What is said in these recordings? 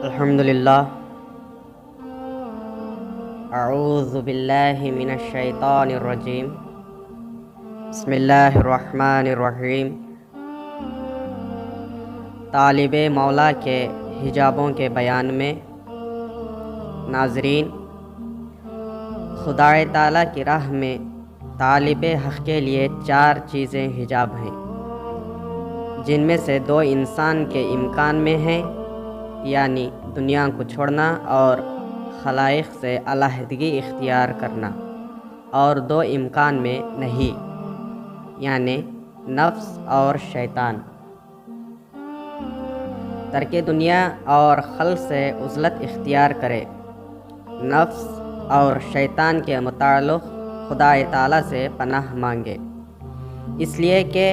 الحمدللہ اعوذ باللہ من الشیطان الرجیم بسم اللہ الرحمن الرحیم۔ طالب مولا کے حجابوں کے بیان میں ناظرین، خدا تعالیٰ کی راہ میں طالب حق کے لیے 4 چیزیں حجاب ہیں، جن میں سے 2 انسان کے امکان میں ہیں، یعنی دنیا کو چھوڑنا اور خلائق سے علیحدگی اختیار کرنا، اور 2 امکان میں نہیں، یعنی نفس اور شیطان۔ ترک دنیا اور خلق سے عزلت اختیار کرے، نفس اور شیطان کے متعلق خدا تعالیٰ سے پناہ مانگے، اس لیے کہ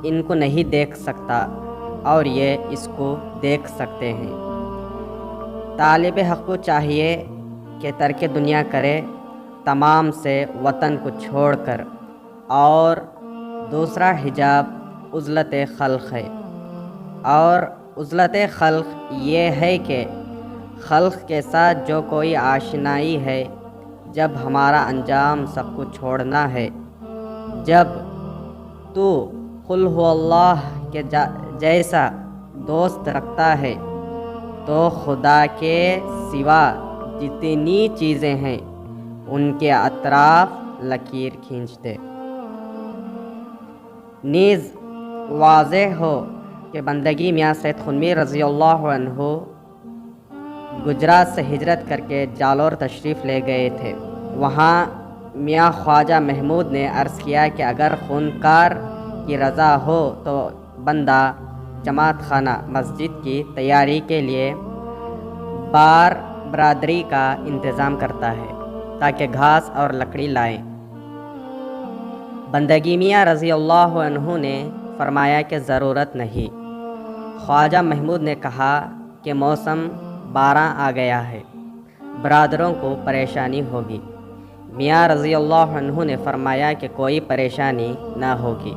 ان کو نہیں دیکھ سکتا اور یہ اس کو دیکھ سکتے ہیں۔ طالب حق کو چاہیے کہ ترک دنیا کرے، تمام سے وطن کو چھوڑ کر، اور دوسرا حجاب عزلت خلق ہے، اور عزلت خلق یہ ہے کہ خلق کے ساتھ جو کوئی آشنائی ہے، جب ہمارا انجام سب کو چھوڑنا ہے، جب تو قل هو اللہ کے جیسا دوست رکھتا ہے تو خدا کے سوا جتنی چیزیں ہیں ان کے اطراف لکیر کھینچ دے۔ نیز واضح ہو کہ بندگی میاں سید خنمیر رضی اللہ عنہ گجرات سے ہجرت کر کے جالور تشریف لے گئے تھے۔ وہاں میاں خواجہ محمود نے عرض کیا کہ اگر خونکار کی رضا ہو تو بندہ جماعت خانہ مسجد کی تیاری کے لیے بار برادری کا انتظام کرتا ہے تاکہ گھاس اور لکڑی لائیں۔ بندگی میاں رضی اللہ عنہ نے فرمایا کہ ضرورت نہیں۔ خواجہ محمود نے کہا کہ موسم بارہ آ گیا ہے، برادروں کو پریشانی ہوگی۔ میاں رضی اللہ عنہ نے فرمایا کہ کوئی پریشانی نہ ہوگی،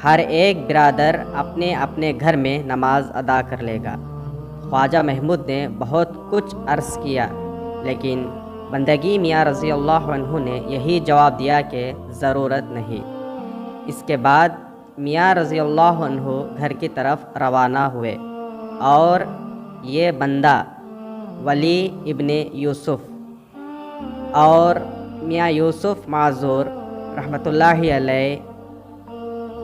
ہر ایک برادر اپنے اپنے گھر میں نماز ادا کر لے گا۔ خواجہ محمود نے بہت کچھ عرض کیا، لیکن بندگی میاں رضی اللہ عنہ نے یہی جواب دیا کہ ضرورت نہیں۔ اس کے بعد میاں رضی اللہ عنہ گھر کی طرف روانہ ہوئے، اور یہ بندہ ولی ابن یوسف اور میاں یوسف معذور رحمۃ اللہ علیہ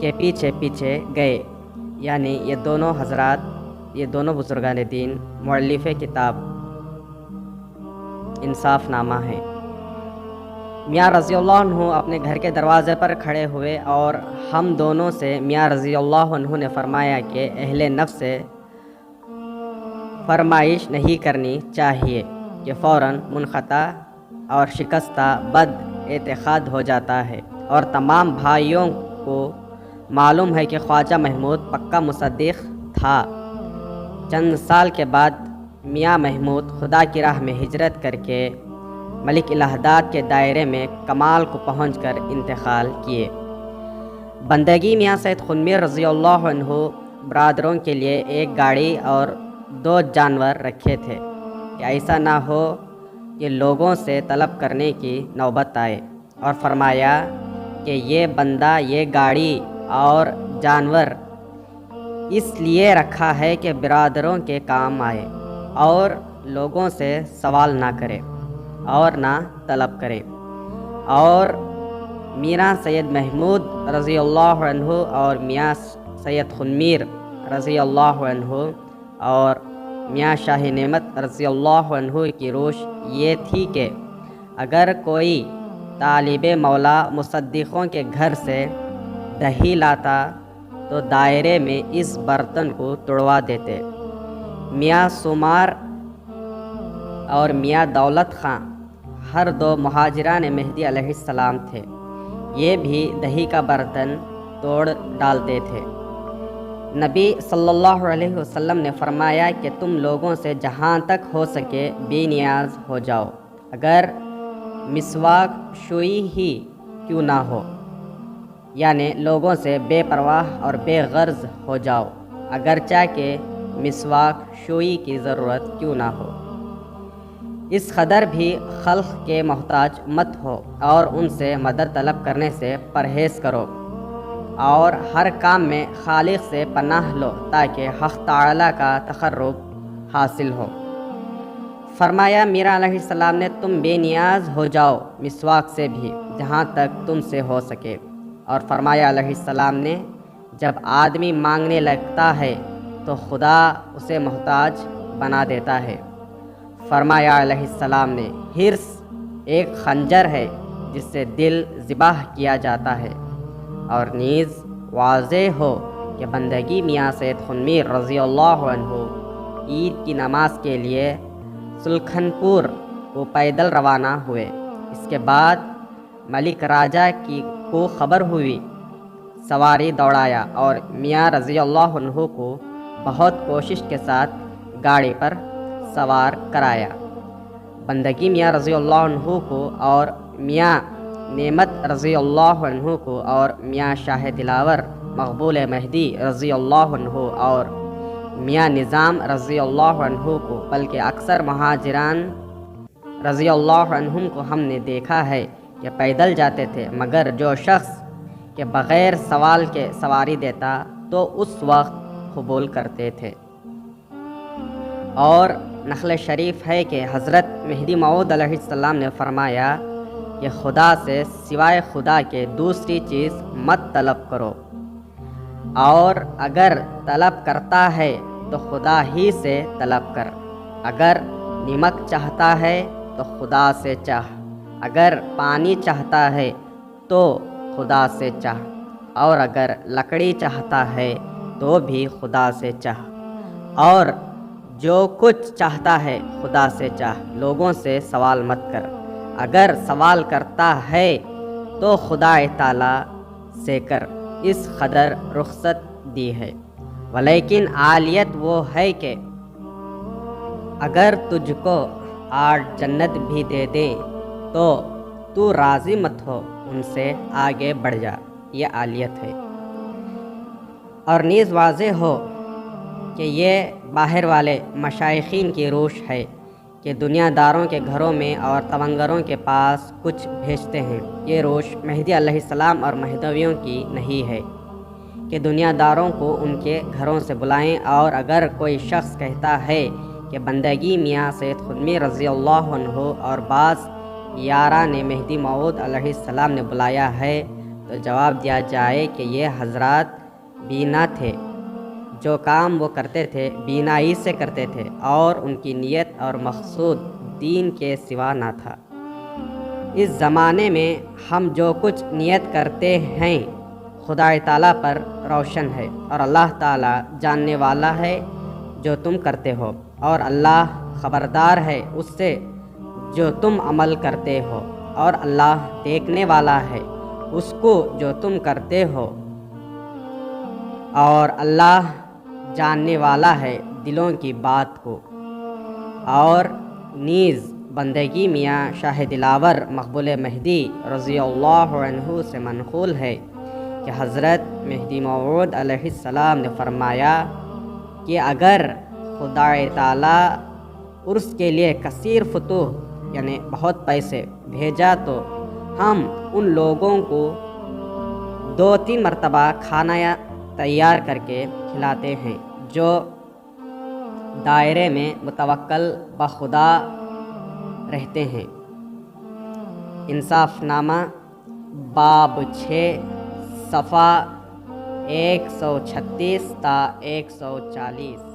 کے پیچھے پیچھے گئے، یعنی یہ دونوں حضرات، یہ دونوں بزرگان دین مؤلف کتاب انصاف نامہ ہیں۔ میاں رضی اللہ عنہ اپنے گھر کے دروازے پر کھڑے ہوئے، اور ہم دونوں سے میاں رضی اللہ عنہ نے فرمایا کہ اہل نفس سے فرمائش نہیں کرنی چاہیے کہ فوراً منقطع اور شکستہ بد اعتقاد ہو جاتا ہے۔ اور تمام بھائیوں کو معلوم ہے کہ خواجہ محمود پکا مصدق تھا۔ چند سال کے بعد میاں محمود خدا کی راہ میں ہجرت کر کے ملک الہداد کے دائرے میں کمال کو پہنچ کر انتقال کیے۔ بندگی میاں سید خنمیر رضی اللہ عنہ برادروں کے لیے ایک گاڑی اور 2 جانور رکھے تھے کہ ایسا نہ ہو کہ لوگوں سے طلب کرنے کی نوبت آئے، اور فرمایا کہ یہ بندہ یہ گاڑی اور جانور اس لیے رکھا ہے کہ برادروں کے کام آئے، اور لوگوں سے سوال نہ کرے اور نہ طلب کرے۔ اور میاں سید محمود رضی اللہ عنہ اور میاں سید خنمیر رضی اللہ عنہ اور میاں شاہ نعمت رضی اللہ عنہ کی روش یہ تھی کہ اگر کوئی طالب مولا مصدقوں کے گھر سے دہی لاتا تو دائرے میں اس برتن کو توڑوا دیتے۔ میاں سمار اور میاں دولت خان ہر 2 مہاجران مہدی علیہ السلام تھے، یہ بھی دہی کا برتن توڑ ڈالتے تھے۔ نبی صلی اللہ علیہ وسلم نے فرمایا کہ تم لوگوں سے جہاں تک ہو سکے بے نیاز ہو جاؤ، اگر مسواک شوئی ہی کیوں نہ ہو، یعنی لوگوں سے بے پرواہ اور بے غرض ہو جاؤ، اگرچہ کہ مسواک شوئی کی ضرورت کیوں نہ ہو۔ اس قدر بھی خلق کے محتاج مت ہو اور ان سے مدد طلب کرنے سے پرہیز کرو، اور ہر کام میں خالق سے پناہ لو تاکہ حق تعالیٰ کا تقرب حاصل ہو۔ فرمایا میرا علیہ السلام نے تم بے نیاز ہو جاؤ مسواک سے بھی جہاں تک تم سے ہو سکے، اور فرمایا علیہ السلام نے جب آدمی مانگنے لگتا ہے تو خدا اسے محتاج بنا دیتا ہے۔ فرمایا علیہ السلام نے حرص ایک خنجر ہے جس سے دل ذبح کیا جاتا ہے، اور نیز واضح ہو کہ بندگی میاں سید خنمیر رضی اللہ عنہ عید کی نماز کے لیے سلکھن پور کو پیدل روانہ ہوئے۔ اس کے بعد ملک راجہ کو خبر ہوئی، سواری دوڑایا اور میاں رضی اللہ عنہ کو بہت کوشش کے ساتھ گاڑی پر سوار کرایا۔ بندگی میاں رضی اللہ عنہ کو اور میاں نعمت رضی اللہ عنہ کو اور میاں شاہ دلاور مقبول مہدی رضی اللہ عنہ اور میاں نظام رضی اللہ عنہ کو، بلکہ اکثر مہاجران رضی اللہ عنہم کو ہم نے دیکھا ہے کہ پیدل جاتے تھے، مگر جو شخص کے بغیر سوال کے سواری دیتا تو اس وقت قبول کرتے تھے۔ اور نقل شریف ہے کہ حضرت مہدی موعود علیہ السلام نے فرمایا کہ خدا سے سوائے خدا کے دوسری چیز مت طلب کرو، اور اگر طلب کرتا ہے تو خدا ہی سے طلب کر۔ اگر نمک چاہتا ہے تو خدا سے چاہ، اگر پانی چاہتا ہے تو خدا سے چاہ، اور اگر لکڑی چاہتا ہے تو بھی خدا سے چاہ، اور جو کچھ چاہتا ہے خدا سے چاہ، لوگوں سے سوال مت کر۔ اگر سوال کرتا ہے تو خدا تعالیٰ سے کر، اس قدر رخصت دی ہے۔ ولیکن عالیت وہ ہے کہ اگر تجھ کو 8 جنت بھی دے دیں تو راضی مت ہو، ان سے آگے بڑھ جا، یہ عالیت ہے۔ اور نیز واضح ہو کہ یہ باہر والے مشائخین کی روش ہے کہ دنیا داروں کے گھروں میں اور تونگروں کے پاس کچھ بھیجتے ہیں۔ یہ روش مہدی علیہ السلام اور مہدویوں کی نہیں ہے کہ دنیا داروں کو ان کے گھروں سے بلائیں، اور اگر کوئی شخص کہتا ہے کہ بندگی میاں سید خنمیر رضی اللہ عنہ اور بعض یاران مہدی موعود علیہ السلام نے بلایا ہے تو جواب دیا جائے کہ یہ حضرات بینا تھے، جو کام وہ کرتے تھے بینائی سے کرتے تھے، اور ان کی نیت اور مقصود دین کے سوا نہ تھا۔ اس زمانے میں ہم جو کچھ نیت کرتے ہیں خدا تعالیٰ پر روشن ہے، اور اللہ تعالیٰ جاننے والا ہے جو تم کرتے ہو، اور اللہ خبردار ہے اس سے جو تم عمل کرتے ہو، اور اللہ دیکھنے والا ہے اس کو جو تم کرتے ہو، اور اللہ جاننے والا ہے دلوں کی بات کو۔ اور نیز بندگی میاں شاہ دلاور مقبول مہدی رضی اللہ عنہ سے منقول ہے کہ حضرت مہدی موعود علیہ السلام نے فرمایا کہ اگر خدا تعالیٰ عرس کے لیے کثیر فتوح یعنی بہت پیسے بھیجا تو ہم ان لوگوں کو 2-3 مرتبہ کھانا تیار کر کے کھلاتے ہیں جو دائرے میں متوکل بخدا رہتے ہیں۔ انصاف نامہ باب 6 صفحہ 136 تا 140۔